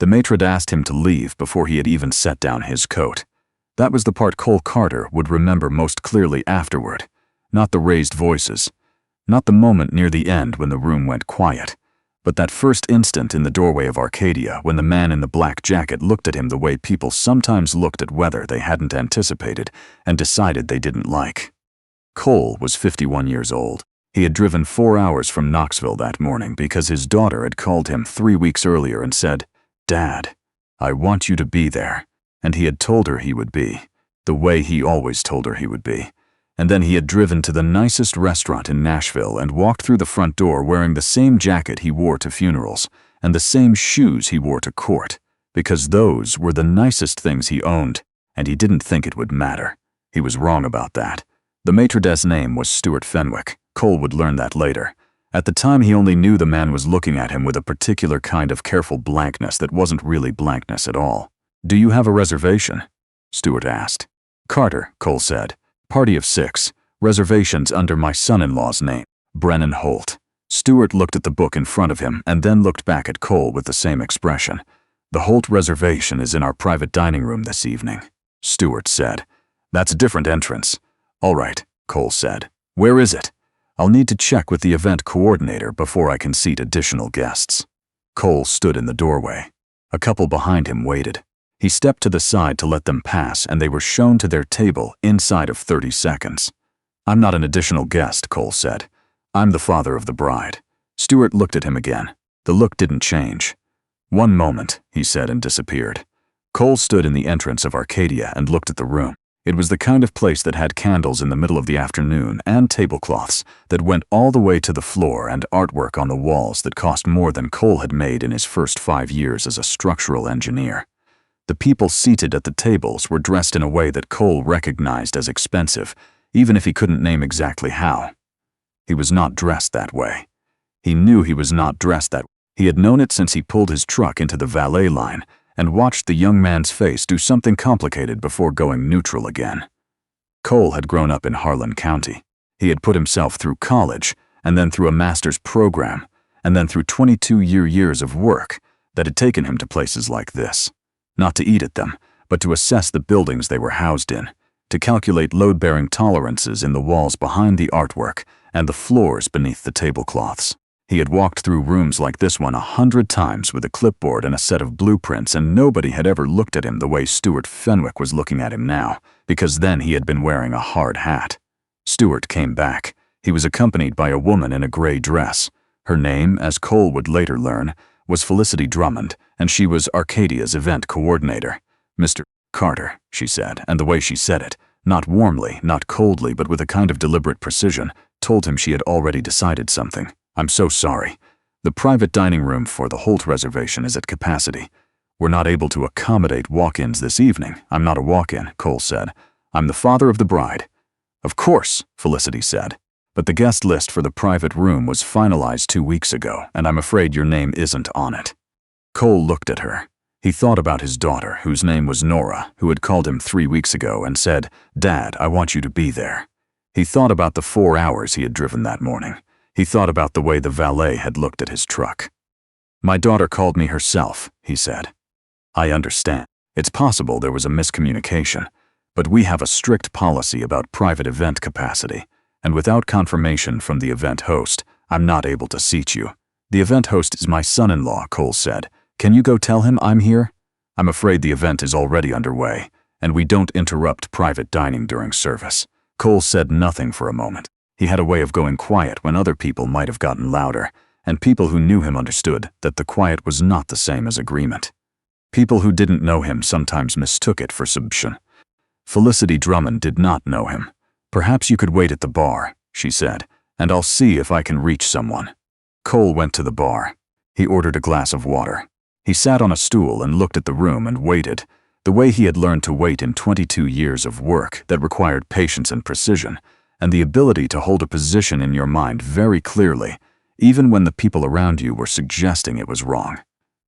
The maitre asked him to leave before he had even set down his coat. That was the part Cole Carter would remember most clearly afterward. Not the raised voices. Not the moment near the end when the room went quiet. But that first instant in the doorway of Arcadia when the man in the black jacket looked at him the way people sometimes looked at weather they hadn't anticipated and decided they didn't like. Cole was 51 years old. He had driven 4 hours from Knoxville that morning because his daughter had called him 3 weeks earlier and said, "Dad, I want you to be there." And he had told her he would be, the way he always told her he would be. And then he had driven to the nicest restaurant in Nashville and walked through the front door wearing the same jacket he wore to funerals and the same shoes he wore to court, because those were the nicest things he owned, and he didn't think it would matter. He was wrong about that. The maitre d's name was Stuart Fenwick. Cole would learn that later. At the time, he only knew the man was looking at him with a particular kind of careful blankness that wasn't really blankness at all. "Do you have a reservation?" Stuart asked. "Carter," Cole said. "Party of 6. Reservations under my son-in-law's name, Brennan Holt." Stuart looked at the book in front of him and then looked back at Cole with the same expression. "The Holt reservation is in our private dining room this evening," Stuart said. "That's a different entrance." "All right," Cole said. "Where is it? I'll need to check with the event coordinator before I can seat additional guests." Cole stood in the doorway. A couple behind him waited. He stepped to the side to let them pass, and they were shown to their table inside of 30 seconds. "I'm not an additional guest," Cole said. "I'm the father of the bride." Stuart looked at him again. The look didn't change. "One moment," he said and disappeared. Cole stood in the entrance of Arcadia and looked at the room. It was the kind of place that had candles in the middle of the afternoon and tablecloths that went all the way to the floor and artwork on the walls that cost more than Cole had made in his first 5 years as a structural engineer. The people seated at the tables were dressed in a way that Cole recognized as expensive, even if he couldn't name exactly how. He was not dressed that way. He knew he was not dressed that way. He had known it since he pulled his truck into the valet line and watched the young man's face do something complicated before going neutral again. Cole had grown up in Harlan County. He had put himself through college, and then through a master's program, and then through 22 years of work that had taken him to places like this. Not to eat at them, but to assess the buildings they were housed in, to calculate load-bearing tolerances in the walls behind the artwork and the floors beneath the tablecloths. He had walked through rooms like this one 100 times with a clipboard and a set of blueprints, and nobody had ever looked at him the way Stuart Fenwick was looking at him now, because then he had been wearing a hard hat. Stuart came back. He was accompanied by a woman in a gray dress. Her name, as Cole would later learn, was Felicity Drummond, and she was Arcadia's event coordinator. "Mr. Carter," she said, and the way she said it, not warmly, not coldly, but with a kind of deliberate precision, told him she had already decided something. "I'm so sorry. The private dining room for the Holt reservation is at capacity. We're not able to accommodate walk-ins this evening." "I'm not a walk-in," Cole said. "I'm the father of the bride." "Of course," Felicity said. "But the guest list for the private room was finalized 2 weeks ago, and I'm afraid your name isn't on it." Cole looked at her. He thought about his daughter, whose name was Nora, who had called him 3 weeks ago and said, "Dad, I want you to be there." He thought about the 4 hours he had driven that morning. He thought about the way the valet had looked at his truck. "My daughter called me herself," he said. "I understand. It's possible there was a miscommunication, but we have a strict policy about private event capacity, and without confirmation from the event host, I'm not able to seat you." "The event host is my son-in-law," Cole said. "Can you go tell him I'm here?" "I'm afraid the event is already underway, and we don't interrupt private dining during service." Cole said nothing for a moment. He had a way of going quiet when other people might have gotten louder, and people who knew him understood that the quiet was not the same as agreement. People who didn't know him sometimes mistook it for submission. Felicity Drummond did not know him. "Perhaps you could wait at the bar," she said, "and I'll see if I can reach someone." Cole went to the bar. He ordered a glass of water. He sat on a stool and looked at the room and waited, the way he had learned to wait in 22 years of work that required patience and precision, and the ability to hold a position in your mind very clearly, even when the people around you were suggesting it was wrong.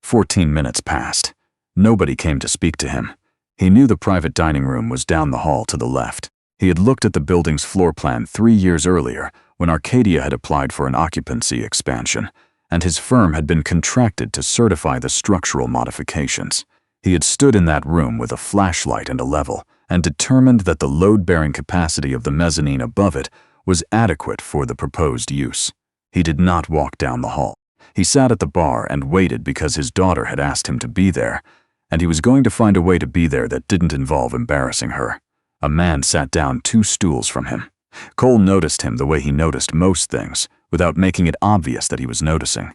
14 minutes passed. Nobody came to speak to him. He knew the private dining room was down the hall to the left. He had looked at the building's floor plan 3 years earlier when Arcadia had applied for an occupancy expansion, and his firm had been contracted to certify the structural modifications. He had stood in that room with a flashlight and a level, and determined that the load-bearing capacity of the mezzanine above it was adequate for the proposed use. He did not walk down the hall. He sat at the bar and waited because his daughter had asked him to be there, and he was going to find a way to be there that didn't involve embarrassing her. A man sat down 2 stools from him. Cole noticed him the way he noticed most things, without making it obvious that he was noticing.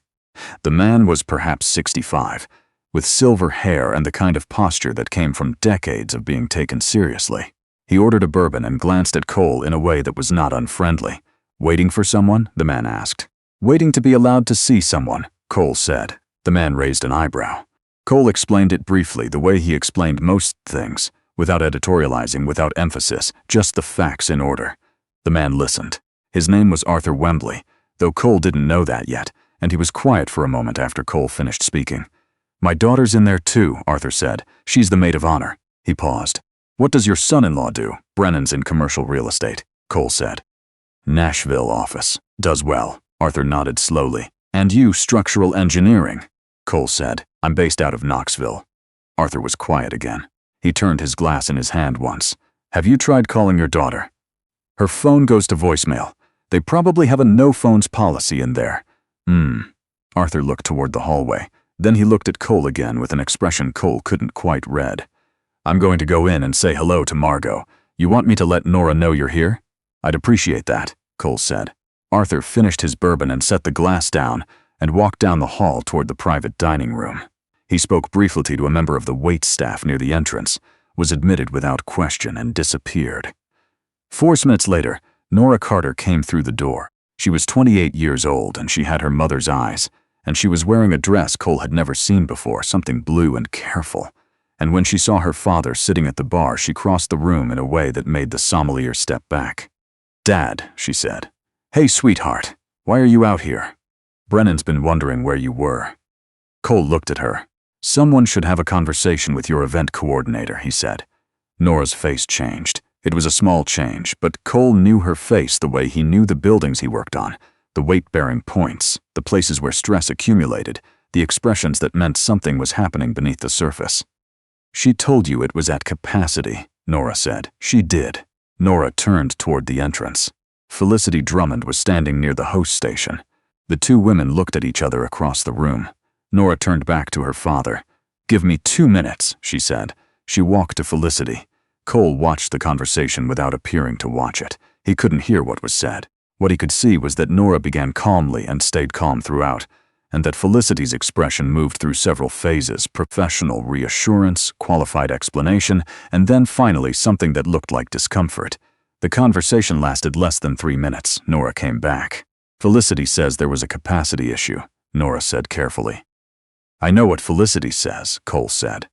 The man was perhaps 65, with silver hair and the kind of posture that came from decades of being taken seriously. He ordered a bourbon and glanced at Cole in a way that was not unfriendly. "Waiting for someone?" the man asked. "Waiting to be allowed to see someone," Cole said. The man raised an eyebrow. Cole explained it briefly, the way he explained most things, without editorializing, without emphasis, just the facts in order. The man listened. His name was Arthur Wembley, though Cole didn't know that yet, and he was quiet for a moment after Cole finished speaking. "My daughter's in there too," Arthur said. "She's the maid of honor." He paused. "What does your son-in-law do?" "Brennan's in commercial real estate," Cole said. "Nashville office. Does well." Arthur nodded slowly. "And you, structural engineering?" Cole said. "I'm based out of Knoxville." Arthur was quiet again. He turned his glass in his hand once. "Have you tried calling your daughter?" "Her phone goes to voicemail. They probably have a no-phones policy in there." Arthur looked toward the hallway. Then he looked at Cole again with an expression Cole couldn't quite read. "I'm going to go in and say hello to Margot. You want me to let Nora know you're here?" "I'd appreciate that," Cole said. Arthur finished his bourbon and set the glass down and walked down the hall toward the private dining room. He spoke briefly to a member of the wait staff near the entrance, was admitted without question, and disappeared. 4 minutes later, Nora Carter came through the door. She was 28 years old, and she had her mother's eyes, and she was wearing a dress Cole had never seen before, something blue and careful. And when she saw her father sitting at the bar, she crossed the room in a way that made the sommelier step back. "Dad," she said. "Hey, sweetheart, why are you out here?" "Brennan's been wondering where you were." Cole looked at her. "Someone should have a conversation with your event coordinator," he said. Nora's face changed. It was a small change, but Cole knew her face the way he knew the buildings he worked on, the weight-bearing points, the places where stress accumulated, the expressions that meant something was happening beneath the surface. "She told you it was at capacity," Nora said. "She did." Nora turned toward the entrance. Felicity Drummond was standing near the host station. The 2 women looked at each other across the room. Nora turned back to her father. "Give me 2 minutes," she said. She walked to Felicity. Cole watched the conversation without appearing to watch it. He couldn't hear what was said. What he could see was that Nora began calmly and stayed calm throughout, and that Felicity's expression moved through several phases: professional reassurance, qualified explanation, and then finally something that looked like discomfort. The conversation lasted less than 3 minutes. Nora came back. "Felicity says there was a capacity issue," Nora said carefully. "I know what Felicity says," Cole said.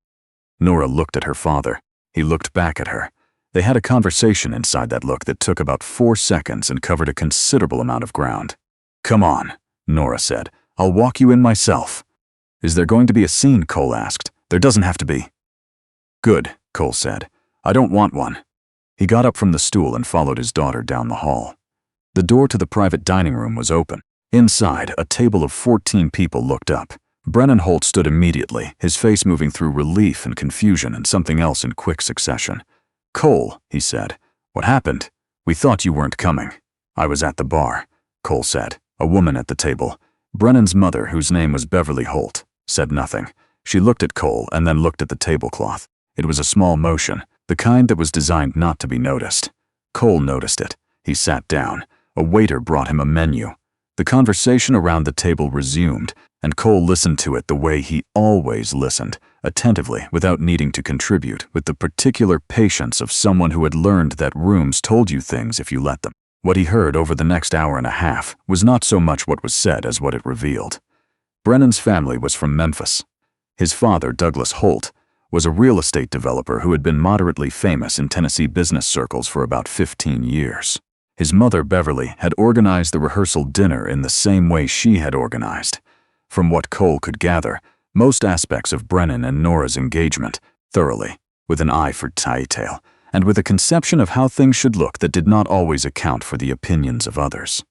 Nora looked at her father. He looked back at her. They had a conversation inside that look that took about 4 seconds and covered a considerable amount of ground. "Come on," Nora said. "I'll walk you in myself." "Is there going to be a scene?" Cole asked. "There doesn't have to be." "Good," Cole said. "I don't want one." He got up from the stool and followed his daughter down the hall. The door to the private dining room was open. Inside, a table of 14 people looked up. Brennan Holt stood immediately, his face moving through relief and confusion and something else in quick succession. "Cole," he said. "What happened? We thought you weren't coming." "I was at the bar," Cole said. A woman at the table, Brennan's mother, whose name was Beverly Holt, said nothing. She looked at Cole and then looked at the tablecloth. It was a small motion, the kind that was designed not to be noticed. Cole noticed it. He sat down. A waiter brought him a menu. The conversation around the table resumed, and Cole listened to it the way he always listened, attentively, without needing to contribute, with the particular patience of someone who had learned that rooms told you things if you let them. What he heard over the next hour and a half was not so much what was said as what it revealed. Brennan's family was from Memphis. His father, Douglas Holt, was a real estate developer who had been moderately famous in Tennessee business circles for about 15 years. His mother, Beverly, had organized the rehearsal dinner in the same way she had organized. From what Cole could gather, most aspects of Brennan and Nora's engagement, thoroughly, with an eye for detail, and with a conception of how things should look that did not always account for the opinions of others.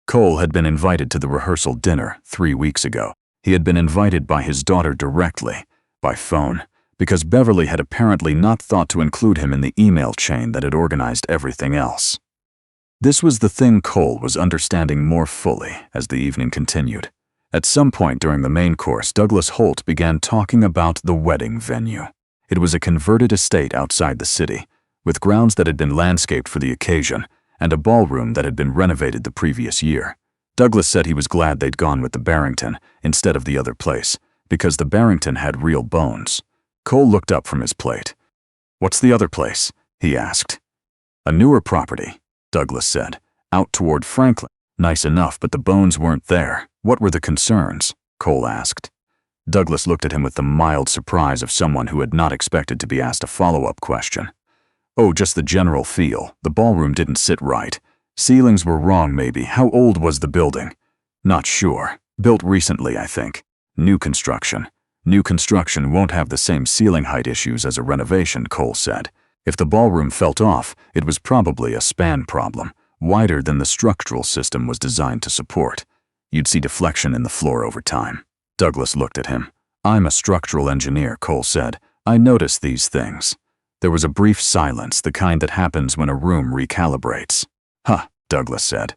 Cole had been invited to the rehearsal dinner 3 weeks ago. He had been invited by his daughter directly, by phone, because Beverly had apparently not thought to include him in the email chain that had organized everything else. This was the thing Cole was understanding more fully as the evening continued. At some point during the main course, Douglas Holt began talking about the wedding venue. It was a converted estate outside the city, with grounds that had been landscaped for the occasion and a ballroom that had been renovated the previous year. Douglas said he was glad they'd gone with the Barrington instead of the other place, because the Barrington had real bones. Cole looked up from his plate. "What's the other place?" he asked. "A newer property," Douglas said, "out toward Franklin. Nice enough, but the bones weren't there. What were the concerns?" Cole asked. Douglas looked at him with the mild surprise of someone who had not expected to be asked a follow-up question. "Oh, just the general feel. The ballroom didn't sit right. Ceilings were wrong maybe. How old was the building?" "Not sure. Built recently, I think. New construction. New construction won't have the same ceiling height issues as a renovation," Cole said. "If the ballroom felt off, it was probably a span problem, wider than the structural system was designed to support. You'd see deflection in the floor over time." Douglas looked at him. "I'm a structural engineer," Cole said. "I notice these things." There was a brief silence, the kind that happens when a room recalibrates. "Huh," Douglas said.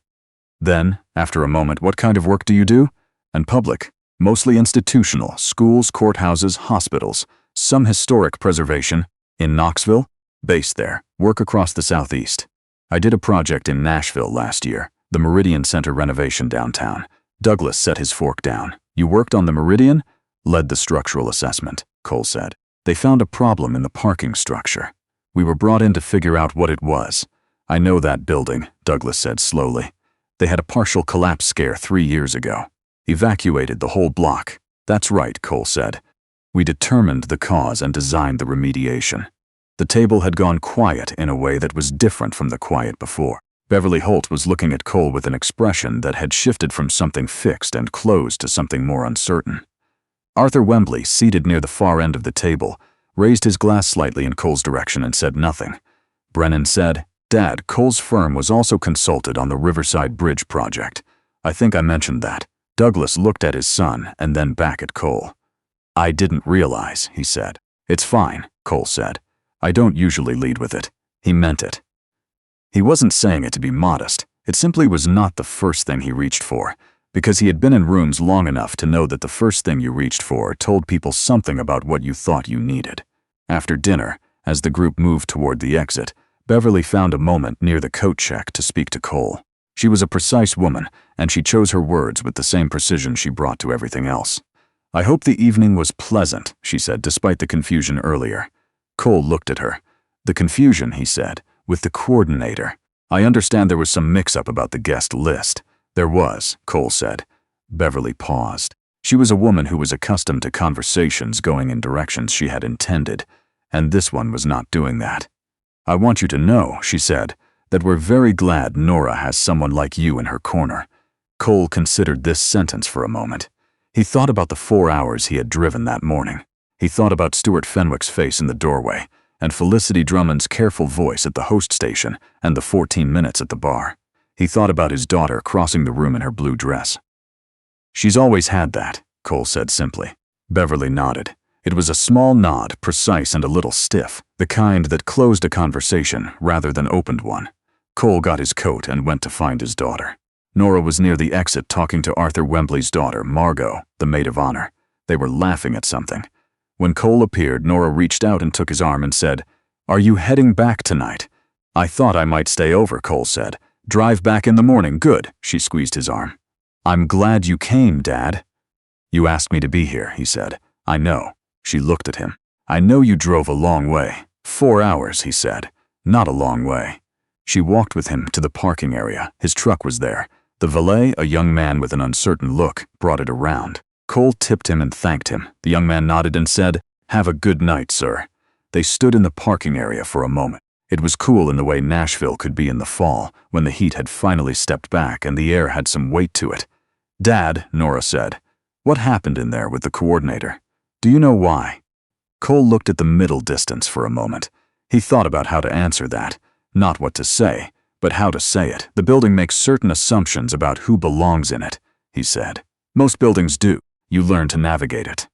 Then, after a moment, "What kind of work do you do?" "And public. Mostly institutional, schools, courthouses, hospitals, some historic preservation. In Knoxville? Based there. Work across the southeast. I did a project in Nashville last year, the Meridian Center renovation downtown." Douglas set his fork down. "You worked on the Meridian?" "Led the structural assessment," Cole said. "They found a problem in the parking structure. We were brought in to figure out what it was." "I know that building," Douglas said slowly. "They had a partial collapse scare 3 years ago. Evacuated the whole block." "That's right," Cole said. "We determined the cause and designed the remediation." The table had gone quiet in a way that was different from the quiet before. Beverly Holt was looking at Cole with an expression that had shifted from something fixed and closed to something more uncertain. Arthur Wembley, seated near the far end of the table, raised his glass slightly in Cole's direction and said nothing. Brennan said, "Dad, Cole's firm was also consulted on the Riverside Bridge project. I think I mentioned that." Douglas looked at his son and then back at Cole. "I didn't realize," he said. "It's fine," Cole said. "I don't usually lead with it." He meant it. He wasn't saying it to be modest. It simply was not the first thing he reached for, because he had been in rooms long enough to know that the first thing you reached for told people something about what you thought you needed. After dinner, as the group moved toward the exit, Beverly found a moment near the coat check to speak to Cole. She was a precise woman, and she chose her words with the same precision she brought to everything else. "I hope the evening was pleasant," she said, despite the confusion earlier. Cole looked at her. "The confusion," he said, "with the coordinator. I understand there was some mix-up about the guest list." "There was," Cole said. Beverly paused. She was a woman who was accustomed to conversations going in directions she had intended, and this one was not doing that. "I want you to know," she said, "that we're very glad Nora has someone like you in her corner." Cole considered this sentence for a moment. He thought about the 4 hours he had driven that morning. He thought about Stuart Fenwick's face in the doorway, and Felicity Drummond's careful voice at the host station and the 14 minutes at the bar. He thought about his daughter crossing the room in her blue dress. "She's always had that," Cole said simply. Beverly nodded. It was a small nod, precise and a little stiff, the kind that closed a conversation rather than opened one. Cole got his coat and went to find his daughter. Nora was near the exit talking to Arthur Wembley's daughter, Margot, the maid of honor. They were laughing at something. When Cole appeared, Nora reached out and took his arm and said, "Are you heading back tonight?" "I thought I might stay over," Cole said. "Drive back in the morning, good." She squeezed his arm. "I'm glad you came, Dad." "You asked me to be here," he said. "I know." She looked at him. "I know you drove a long way." 4 hours, he said. "Not a long way." She walked with him to the parking area. His truck was there. The valet, a young man with an uncertain look, brought it around. Cole tipped him and thanked him. The young man nodded and said, "Have a good night, sir." They stood in the parking area for a moment. It was cool in the way Nashville could be in the fall, when the heat had finally stepped back and the air had some weight to it. "Dad," Nora said, "what happened in there with the coordinator? Do you know why?" Cole looked at the middle distance for a moment. He thought about how to answer that, not what to say, But how to say it? The building makes certain assumptions about who belongs in it, he said. Most buildings do. You learn to navigate it.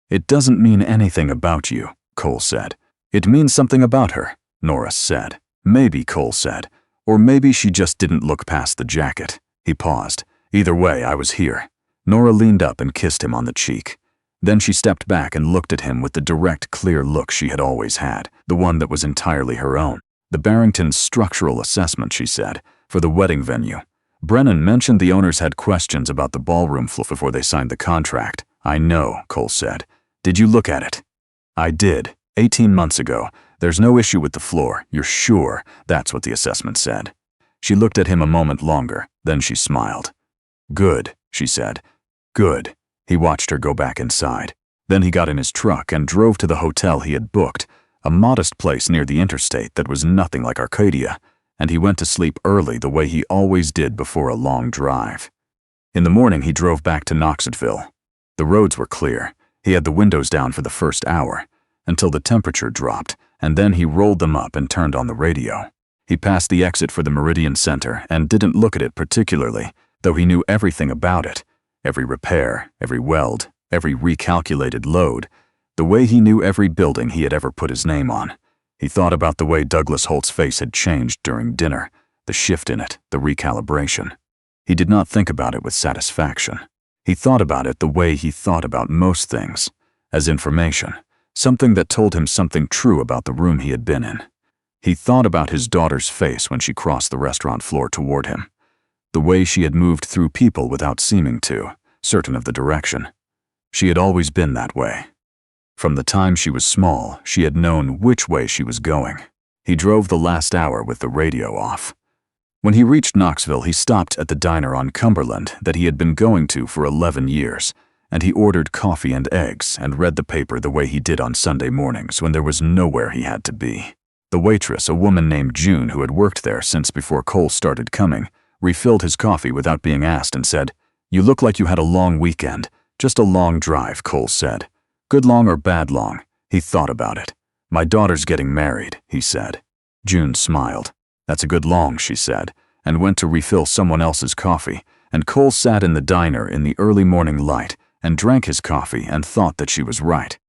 It doesn't mean anything about you, Cole said. It means something about her, Nora said. Maybe, Cole said. Or maybe she just didn't look past the jacket. He paused. Either way, I was here. Nora leaned up and kissed him on the cheek. Then she stepped back and looked at him with the direct, clear look she had always had, the one that was entirely her own. The Barrington's structural assessment, she said, for the wedding venue. Brennan mentioned the owners had questions about the ballroom floor before they signed the contract. I know, Cole said. Did you look at it? I did. 18 months ago. There's no issue with the floor. You're sure? That's what the assessment said. She looked at him a moment longer, then she smiled. Good, she said. Good. He watched her go back inside. Then he got in his truck and drove to the hotel he had booked, a modest place near the interstate that was nothing like Arcadia, and he went to sleep early the way he always did before a long drive. In the morning, he drove back to Knoxville. The roads were clear. He had the windows down for the first hour, until the temperature dropped, and then he rolled them up and turned on the radio. He passed the exit for the Meridian Center and didn't look at it particularly, though he knew everything about it. Every repair, every weld, every recalculated load, the way he knew every building he had ever put his name on. He thought about the way Douglas Holt's face had changed during dinner, the shift in it, the recalibration. He did not think about it with satisfaction. He thought about it the way he thought about most things, as information, something that told him something true about the room he had been in. He thought about his daughter's face when she crossed the restaurant floor toward him, the way she had moved through people without seeming to, certain of the direction. She had always been that way. From the time she was small, she had known which way she was going. He drove the last hour with the radio off. When he reached Knoxville, he stopped at the diner on Cumberland that he had been going to for 11 years, and he ordered coffee and eggs and read the paper the way he did on Sunday mornings when there was nowhere he had to be. The waitress, a woman named June who had worked there since before Cole started coming, refilled his coffee without being asked and said, "You look like you had a long weekend. Just a long drive," Cole said. "Good long or bad long?" He thought about it. "My daughter's getting married," he said. June smiled. "That's a good long," she said, and went to refill someone else's coffee, and Cole sat in the diner in the early morning light and drank his coffee and thought that she was right.